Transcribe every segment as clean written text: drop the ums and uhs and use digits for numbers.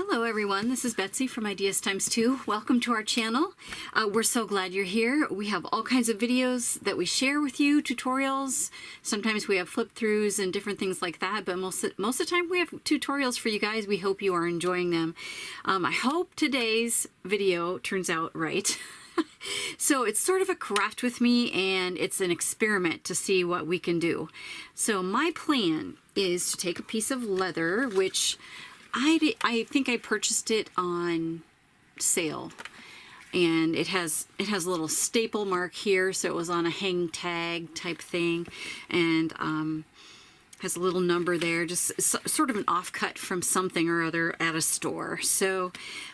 Hello everyone, this is Betsy from Ideas Times 2. Welcome to our channel. We're so glad you're here. We have all kinds of videos that we share with you, tutorials. Sometimes we have flip throughs and different things like that, but most of the time we have tutorials for you guys. We hope you are enjoying them. I hope today's video turns out right. So it's sort of a craft with me, and it's an experiment to see what we can do. So my plan is to take a piece of leather, which I think I purchased it on sale, and it has a little staple mark here, so it was on a hang tag type thing, and has a little number there, just sort of an offcut from something or other at a store. So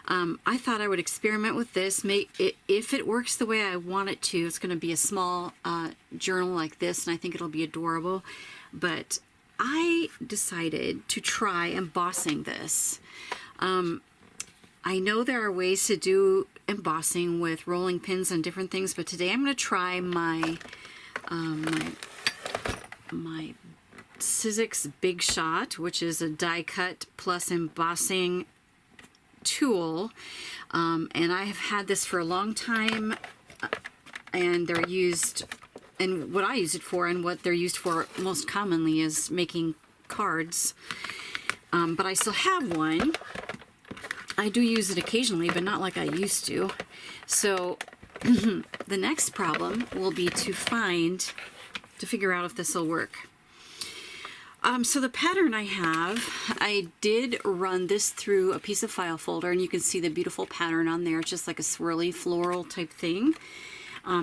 I thought I would experiment with this. If it works the way I want it to, it's going to be a small journal like this, and I think it'll be adorable. But I decided to try embossing this. I know there are ways to do embossing with rolling pins and different things, but today I'm going to try my Sizzix Big Shot, which is a die cut plus embossing tool, and I have had this for a long time, and they're used, and what I use it for and what they're used for most commonly is making cards, but I still have one. I do use it occasionally, but not like I used to. So the next problem will be to figure out if this will work. So the pattern I did run this through a piece of file folder, and you can see the beautiful pattern on there. It's just like a swirly floral type thing.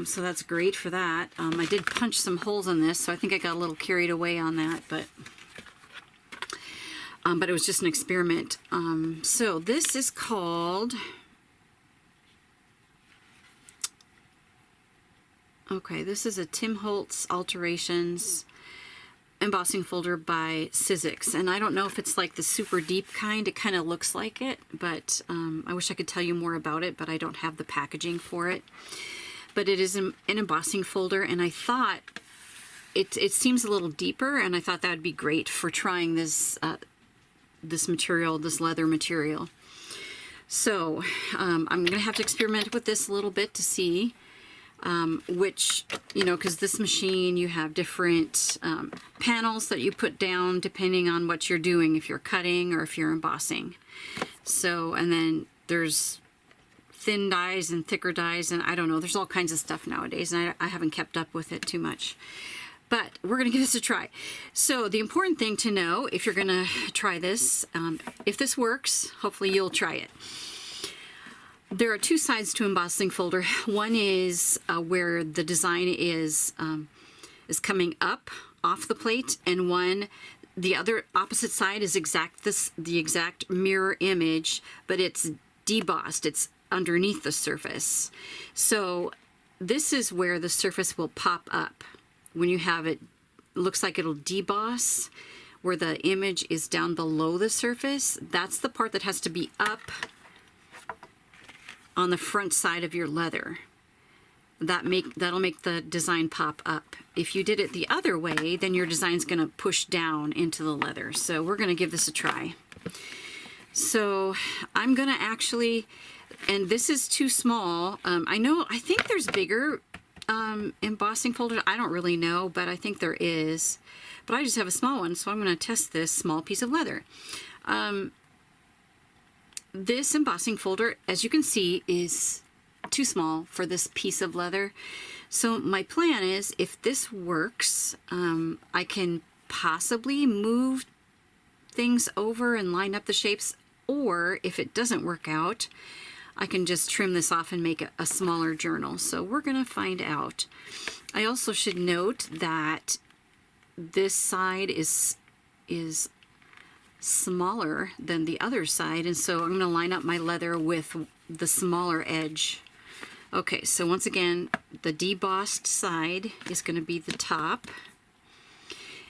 So that's great for that. I did punch some holes in this, so I think I got a little carried away on that, but it was just an experiment. So this is called, this is a Tim Holtz Alterations embossing folder by Sizzix, and I don't know if it's like the super deep kind. It kind of looks like it, but I wish I could tell you more about it, but I don't have the packaging for it. But it is an embossing folder, and I thought it seems a little deeper, and I thought that would be great for trying this this material, this leather material. So I'm gonna have to experiment with this a little bit to see which, because this machine, you have different panels that you put down depending on what you're doing, if you're cutting or if you're embossing. So, and then there's thin dies and thicker dies, and I don't know, there's all kinds of stuff nowadays, and I haven't kept up with it too much. But we're going to give this a try. So the important thing to know if you're going to try this, if this works, hopefully you'll try it. There are two sides to embossing folder. One is where the design is coming up off the plate, and the other opposite side is the exact mirror image, but it's debossed. It's underneath the surface. So this is where the surface will pop up. When you have it, looks like it'll deboss, where the image is down below the surface. That's the part that has to be up on the front side of your leather. That'll make the design pop up. If you did it the other way, then your design's gonna push down into the leather. So we're gonna give this a try. So I'm gonna actually, and this is too small. I think there's bigger embossing folders. I don't really know, but I think there is. But I just have a small one, so I'm gonna test this small piece of leather. This embossing folder, as you can see, is too small for this piece of leather. So my plan is, if this works, I can possibly move things over and line up the shapes, or if it doesn't work out, I can just trim this off and make a smaller journal. So we're gonna find out. I also should note that this side is smaller than the other side, and so I'm going to line up my leather with the smaller edge. Okay, so once again, the debossed side is going to be the top,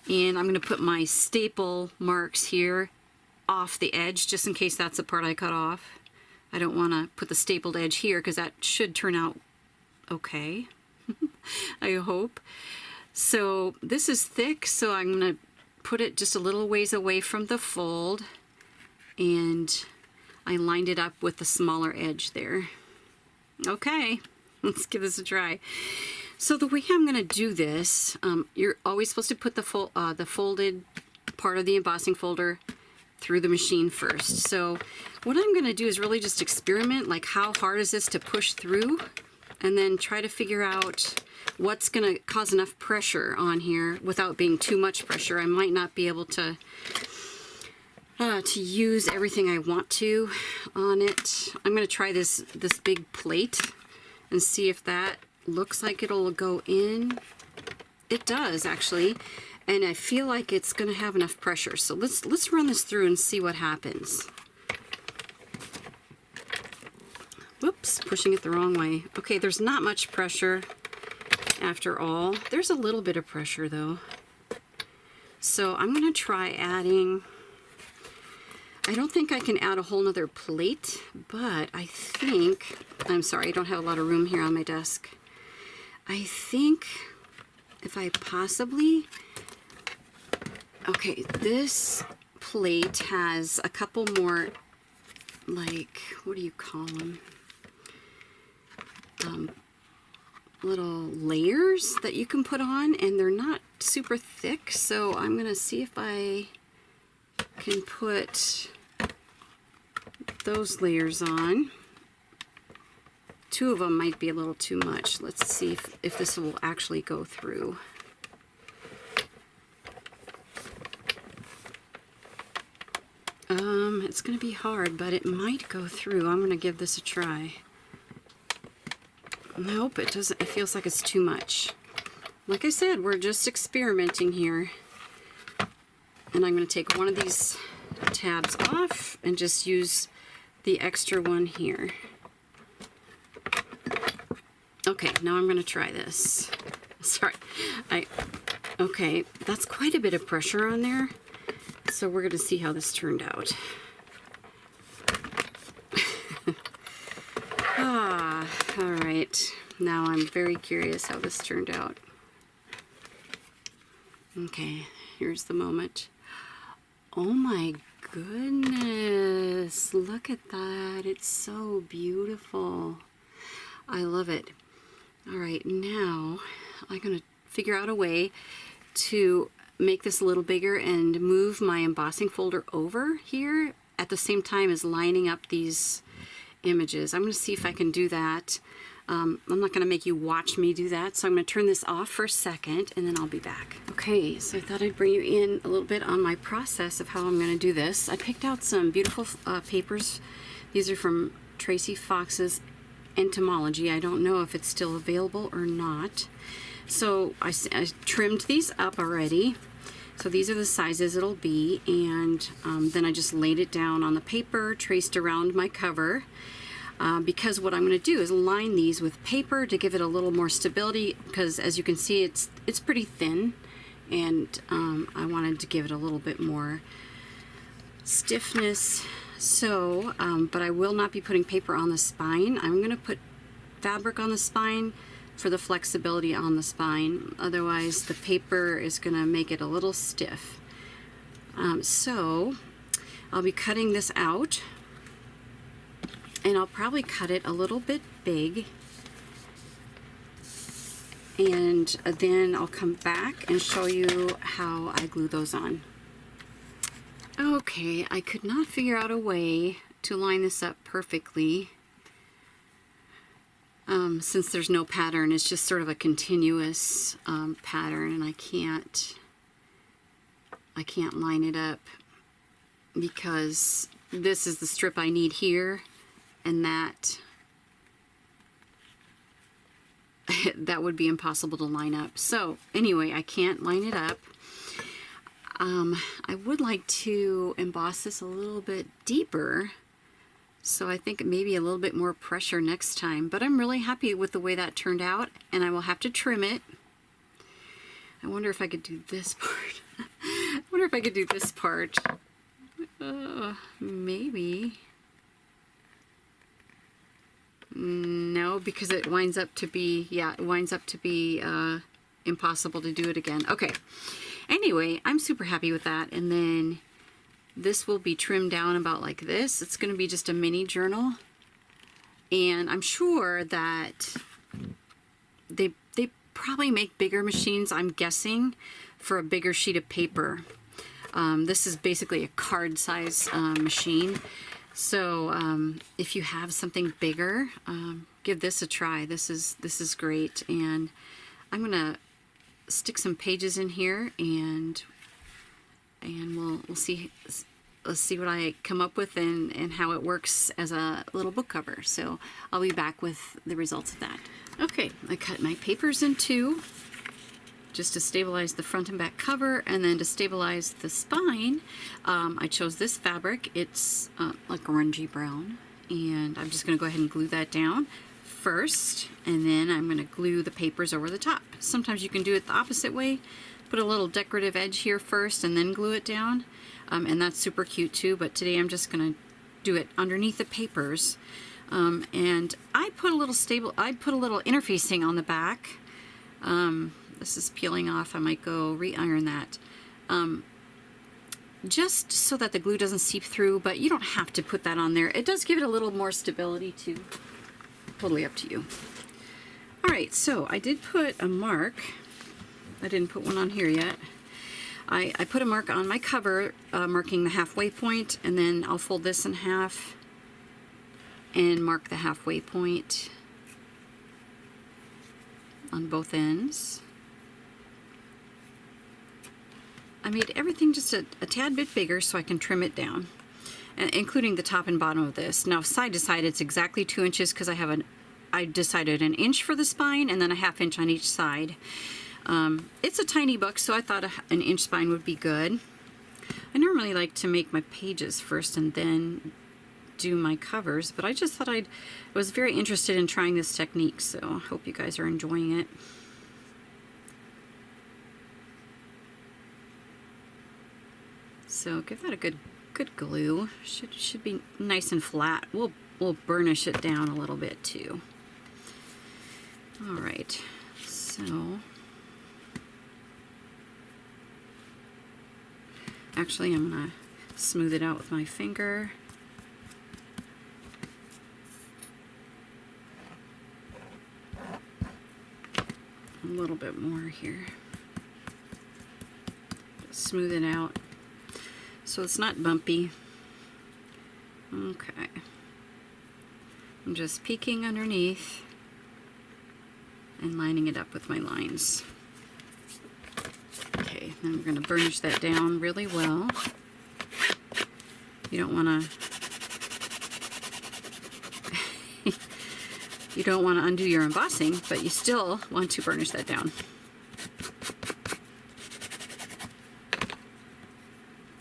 and I'm going to put my staple marks here off the edge, just in case that's the part I cut off. I don't want to put the stapled edge here, because that should turn out okay. I hope. So this is thick, so I'm going to put it just a little ways away from the fold, and I lined it up with the smaller edge there. Okay, let's give this a try. So the way I'm going to do this, you're always supposed to put the folded part of the embossing folder through the machine first. So what I'm going to do is really just experiment, like how hard is this to push through, and then try to figure out what's going to cause enough pressure on here without being too much pressure. I might not be able to use everything I want to on it. I'm going to try this big plate and see if that looks like it'll go in. It does actually, and I feel like it's going to have enough pressure. So let's run this through and see what happens. Whoops, pushing it the wrong way. Okay, there's not much pressure after all. There's a little bit of pressure though. So I'm going to try adding, I don't think I can add a whole nother plate, but I think, I'm sorry, I don't have a lot of room here on my desk. I think if I possibly, okay, this plate has a couple more, like, what do you call them? Little layers that you can put on, and they're not super thick, so I'm gonna see if I can put those layers on. Two of them might be a little too much. Let's see if this will actually go through. It's gonna be hard, but it might go through. I'm gonna give this a try. Nope, it doesn't. It feels like it's too much. Like I said, we're just experimenting here. And I'm going to take one of these tabs off and just use the extra one here. Okay, now I'm going to try this. Sorry. Okay, that's quite a bit of pressure on there. So we're going to see how this turned out. All right. Now I'm very curious how this turned out. Okay, here's the moment. Oh my goodness, look at that. It's so beautiful. I love it. All right, now I'm going to figure out a way to make this a little bigger and move my embossing folder over here at the same time as lining up these images. I'm going to see if I can do that. I'm not going to make you watch me do that, so I'm going to turn this off for a second and then I'll be back. Okay, so I thought I'd bring you in a little bit on my process of how I'm going to do this. I picked out some beautiful papers. These are from Tracy Fox's Entomology. I don't know if it's still available or not. So I trimmed these up already. So these are the sizes it'll be, and then I just laid it down on the paper, traced around my cover. Because what I'm going to do is line these with paper to give it a little more stability, because as you can see it's pretty thin, and I wanted to give it a little bit more stiffness. So, but I will not be putting paper on the spine. I'm going to put fabric on the spine for the flexibility on the spine. Otherwise the paper is going to make it a little stiff. So I'll be cutting this out. And I'll probably cut it a little bit big, and then I'll come back and show you how I glue those on. Okay, I could not figure out a way to line this up perfectly since there's no pattern. It's just sort of a continuous pattern, and I can't line it up because this is the strip I need here, and that would be impossible to line up. So anyway, I can't line it up. I would like to emboss this a little bit deeper, so I think maybe a little bit more pressure next time, but I'm really happy with the way that turned out, and I will have to trim it. I wonder if I could do this part. I wonder if I could do this part. Maybe. No, because it winds up to be, yeah, it winds up to be impossible to do it again. Okay. Anyway, I'm super happy with that. And then This will be trimmed down about like this. It's going to be just a mini journal. And I'm sure that they probably make bigger machines, I'm guessing, for a bigger sheet of paper. This is basically a card size machine. So if you have something bigger, give this a try. This is great. And I'm gonna stick some pages in here, and we'll see. Let's see what I come up with and how it works as a little book cover. So I'll be back with the results of that. Okay, I cut my papers in two just to stabilize the front and back cover, and then to stabilize the spine, I chose this fabric. It's like orangey brown, and I'm just going to go ahead and glue that down first, and then I'm going to glue the papers over the top. Sometimes you can do it the opposite way. Put a little decorative edge here first and then glue it down. And that's super cute too, but today I'm just gonna do it underneath the papers. And I put a little interfacing on the back. This is peeling off. I might go re-iron that. Just so that the glue doesn't seep through, but you don't have to put that on there. It does give it a little more stability too. Totally up to you. All right, so I did put a mark. I didn't put one on here yet. I put a mark on my cover, marking the halfway point, and then I'll fold this in half and mark the halfway point on both ends. I made everything just a tad bit bigger so I can trim it down, including the top and bottom of this. Now side to side it's exactly 2 inches because I decided an inch for the spine and then a ½ inch on each side. It's a tiny book, so I thought an inch spine would be good. I normally like to make my pages first and then do my covers, but I just thought I was very interested in trying this technique, so I hope you guys are enjoying it. So give that a good glue. Should be nice and flat. We'll burnish it down a little bit too. All right, so actually I'm gonna smooth it out with my finger. A little bit more here. Just smooth it out so it's not bumpy. Okay. I'm just peeking underneath and lining it up with my lines. Okay, then we're going to burnish that down really well. You don't want to you don't want to undo your embossing, but you still want to burnish that down.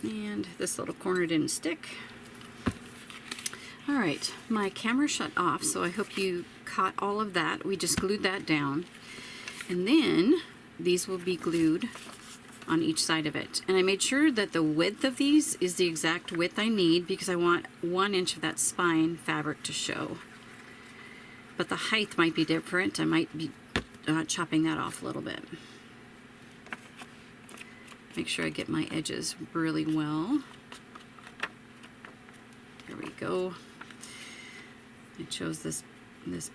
And this little corner didn't stick. All right, my camera shut off, so I hope you caught all of that. We just glued that down, and then these will be glued on each side of it. And I made sure that the width of these is the exact width I need because I want 1 inch of that spine fabric to show. But the height might be different. I might be chopping that off a little bit. Make sure I get my edges really well. There we go. I chose this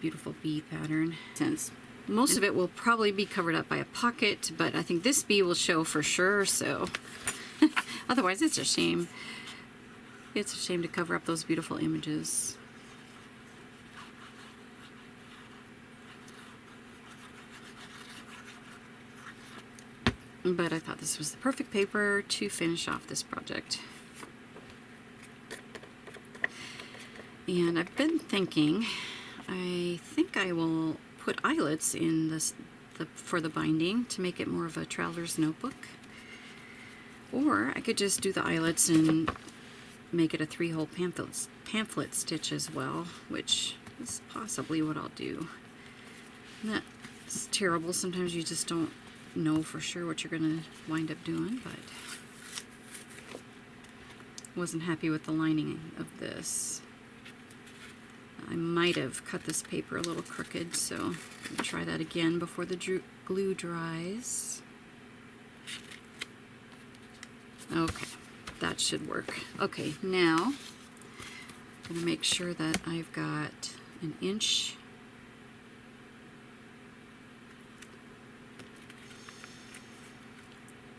beautiful bee pattern. Since most of it will probably be covered up by a pocket, but I think this bee will show for sure, so otherwise it's a shame. It's a shame to cover up those beautiful images. But I thought this was the perfect paper to finish off this project. And I've been thinking, I think I will put eyelets in this for the binding to make it more of a traveler's notebook. Or I could just do the eyelets and make it a 3-hole pamphlet stitch as well, which is possibly what I'll do. And that's terrible. Sometimes you just don't know for sure what you're going to wind up doing, but wasn't happy with the lining of this. I might have cut this paper a little crooked, so I'll try that again before the glue dries. Okay. that should work. Okay, now I'm going to make sure that I've got an inch.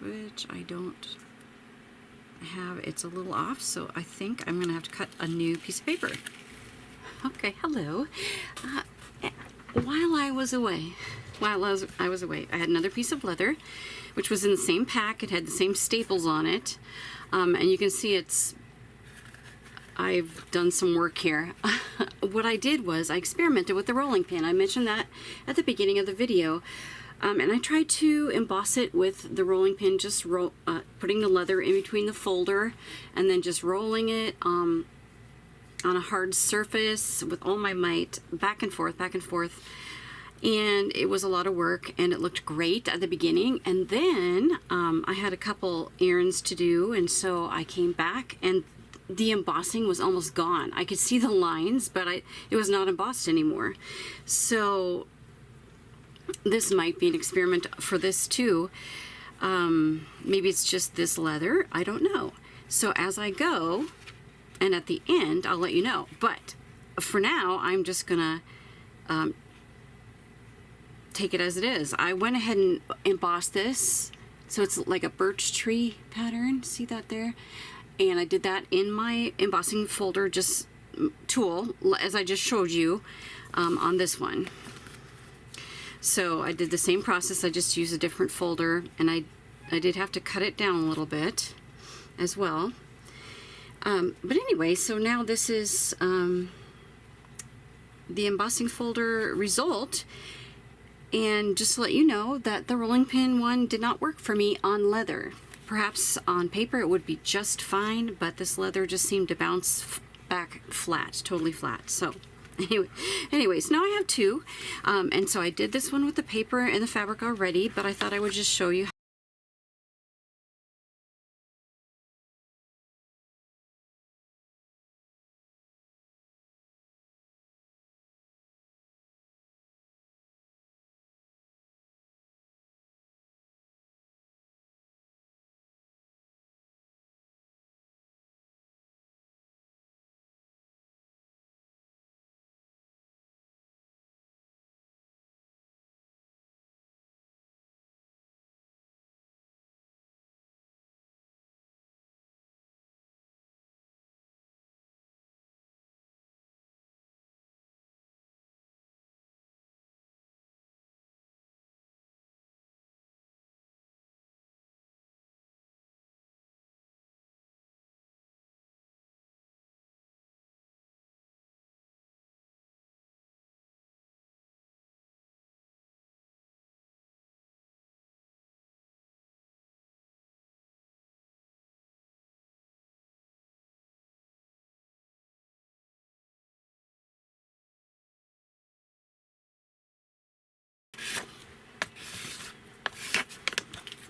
Which I don't have. It's a little off, so I think I'm going to have to cut a new piece of paper. Okay, hello. While I was away, I had another piece of leather, which was in the same pack. It had the same staples on it, and you can see I've done some work here. What I did was I experimented with the rolling pin. I mentioned that at the beginning of the video. And I tried to emboss it with the rolling pin, just putting the leather in between the folder and then just rolling it on a hard surface with all my might, back and forth, back and forth. And it was a lot of work, and it looked great at the beginning. And then I had a couple errands to do, and so I came back, and the embossing was almost gone. I could see the lines, but it was not embossed anymore. So this might be an experiment for this too. Maybe it's just this leather, I don't know. So as I go, and at the end, I'll let you know. But for now, I'm just gonna take it as it is. I went ahead and embossed this, so it's like a birch tree pattern. See that there? And I did that in my embossing folder, just tool, as I just showed you on this one. So I did the same process, I just used a different folder, and I did have to cut it down a little bit as well. But anyway, so now this is the embossing folder result. And just to let you know that the rolling pin one did not work for me on leather. Perhaps on paper it would be just fine, but this leather just seemed to bounce back flat, totally flat. So anyways, now I have two, and so I did this one with the paper and the fabric already, but I thought I would just show you.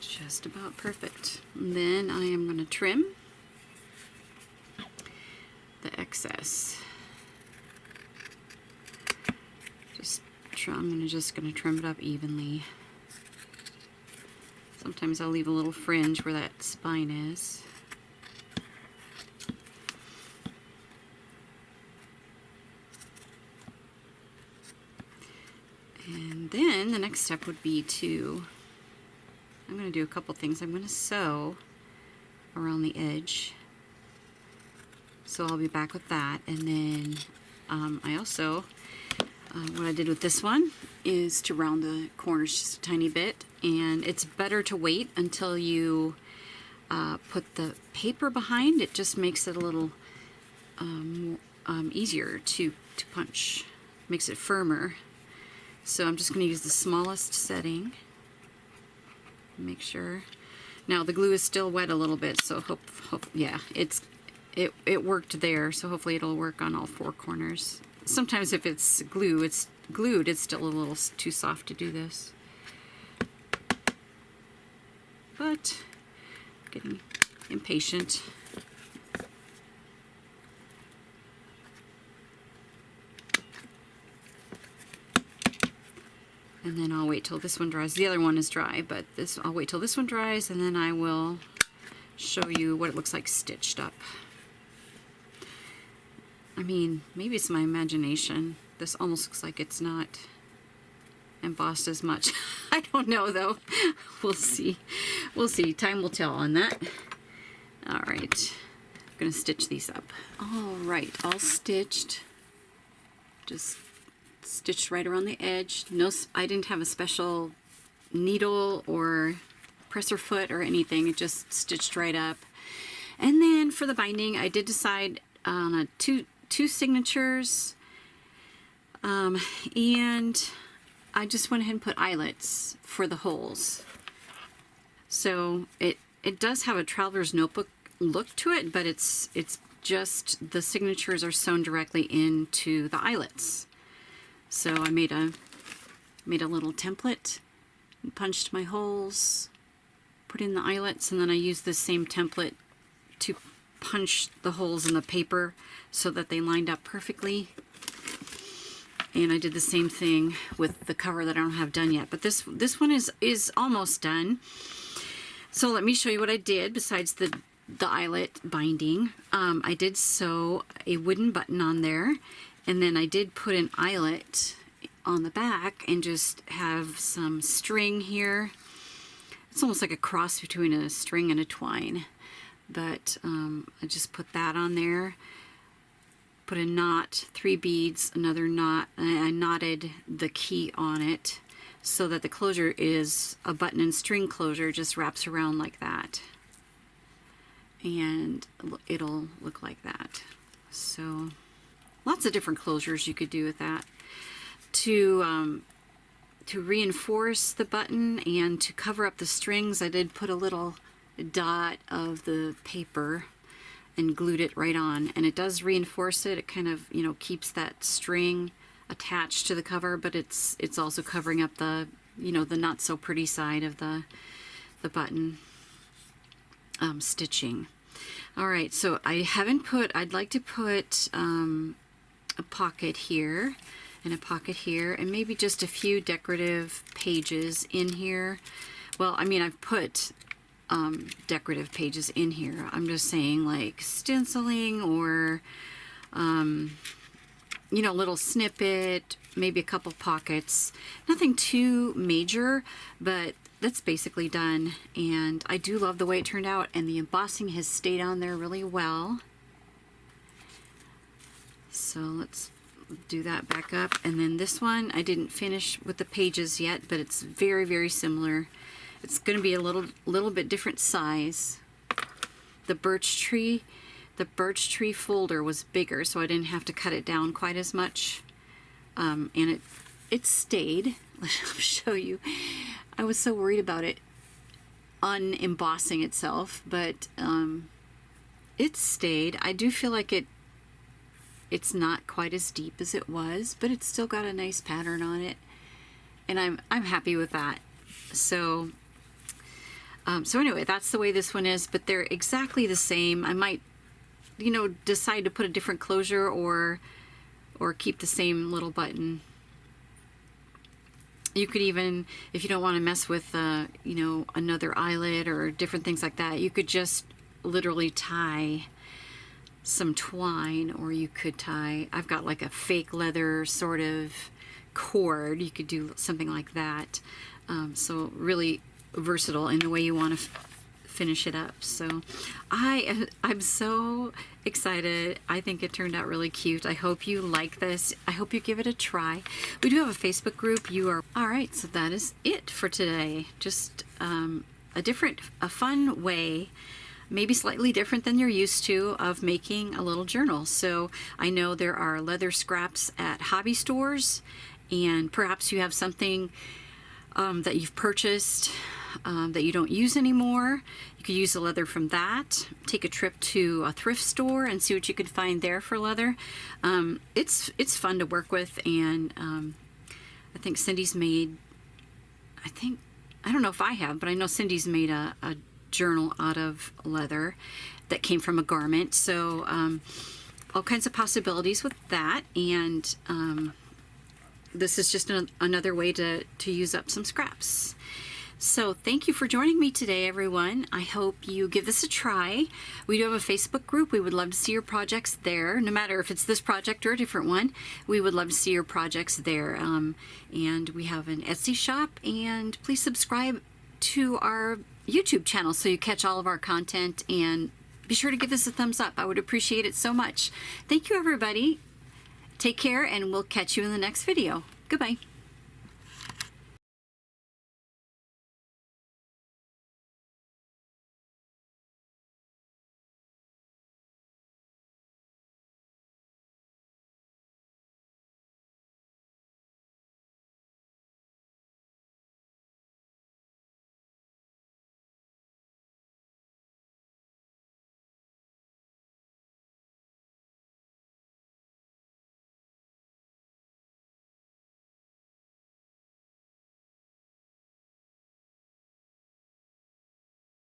Just about perfect. And then I am going to trim the excess. I'm just going to trim it up evenly. Sometimes I'll leave a little fringe where that spine is. And then the next step would be I'm going to do a couple things. I'm going to sew around the edge. So I'll be back with that. And then I also, what I did with this one is to round the corners just a tiny bit. And it's better to wait until you put the paper behind. It just makes it a little easier to punch. Makes it firmer. So I'm just going to use the smallest setting. Make sure. Now the glue is still wet a little bit, so yeah, it worked there. So hopefully it'll work on all four corners. Sometimes if it's glued, it's still a little too soft to do this. But getting impatient. And then I'll wait till this one dries. The other one is dry, but I'll wait till this one dries, and then I will show you what it looks like stitched up. I mean, maybe it's my imagination. This almost looks like it's not embossed as much. I don't know though. We'll see. We'll see. Time will tell on that. All right. I'm gonna stitch these up. All right, all stitched. Just stitched right around the edge. No, I didn't have a special needle or presser foot or anything. It just stitched right up. And then for the binding, I did decide on two signatures, and I just went ahead and put eyelets for the holes. So it does have a traveler's notebook look to it, but it's just the signatures are sewn directly into the eyelets. So I made a little template, punched my holes, put in the eyelets, and then I used this same template to punch the holes in the paper so that they lined up perfectly. And I did the same thing with the cover that I don't have done yet, but this one is almost done. So let me show you what I did besides the eyelet binding. I did sew a wooden button on there, and then I did put an eyelet on the back and just have some string here. It's almost like a cross between a string and a twine, but I just put that on there. Put a knot, 3 beads, another knot, and I knotted the key on it so that the closure is a button and string closure, just wraps around like that. And it'll look like that. So lots of different closures you could do with that. To reinforce the button and to cover up the strings, I did put a little dot of the paper and glued it right on, and it does reinforce it. It kind of, you know, keeps that string attached to the cover, but it's also covering up the, you know, the not so pretty side of the button stitching. All right, so I'd like to put a pocket here and a pocket here, and maybe just a few decorative pages in here. Well, I mean, I've put decorative pages in here. I'm just saying, like stenciling or you know, little snippet, maybe a couple pockets. Nothing too major, but that's basically done. And I do love the way it turned out, and the embossing has stayed on there really well. So let's do that back up. And then this one, I didn't finish with the pages yet, but it's very, very similar. It's going to be a little bit different size. The birch tree folder was bigger, so I didn't have to cut it down quite as much. And it stayed. Let me show you. I was so worried about it unembossing itself, but it stayed. I do feel like it's not quite as deep as it was, but it's still got a nice pattern on it, and I'm happy with that. So so anyway, that's the way this one is, but they're exactly the same. I might, you know, decide to put a different closure or keep the same little button. You could even, if you don't want to mess with, you know, another eyelet or different things like that, you could just literally tie some twine, or you could tie, I've got like a fake leather sort of cord. You could do something like that. So really versatile in the way you want to finish it up. So I'm so excited. I think it turned out really cute. I hope you like this. I hope you give it a try. We do have a Facebook group. All right, so that is it for today. Just a fun way, maybe slightly different than you're used to, of making a little journal. So I know there are leather scraps at hobby stores, and perhaps you have something that you've purchased that you don't use anymore. You could use the leather from that. Take a trip to a thrift store and see what you could find there for leather. It's fun to work with, and I think Cindy's made, I don't know if I have, but I know Cindy's made a journal out of leather that came from a garment. So all kinds of possibilities with that, and this is just another way to use up some scraps. So thank you for joining me today, everyone. I hope you give this a try. We do have a Facebook group. We would love to see your projects there, no matter if it's this project or a different one. We would love to see your projects there. And we have an Etsy shop, and please subscribe to our YouTube channel so you catch all of our content, and be sure to give us a thumbs up. I would appreciate it so much. Thank you, everybody. Take care, and we'll catch you in the next video. Goodbye.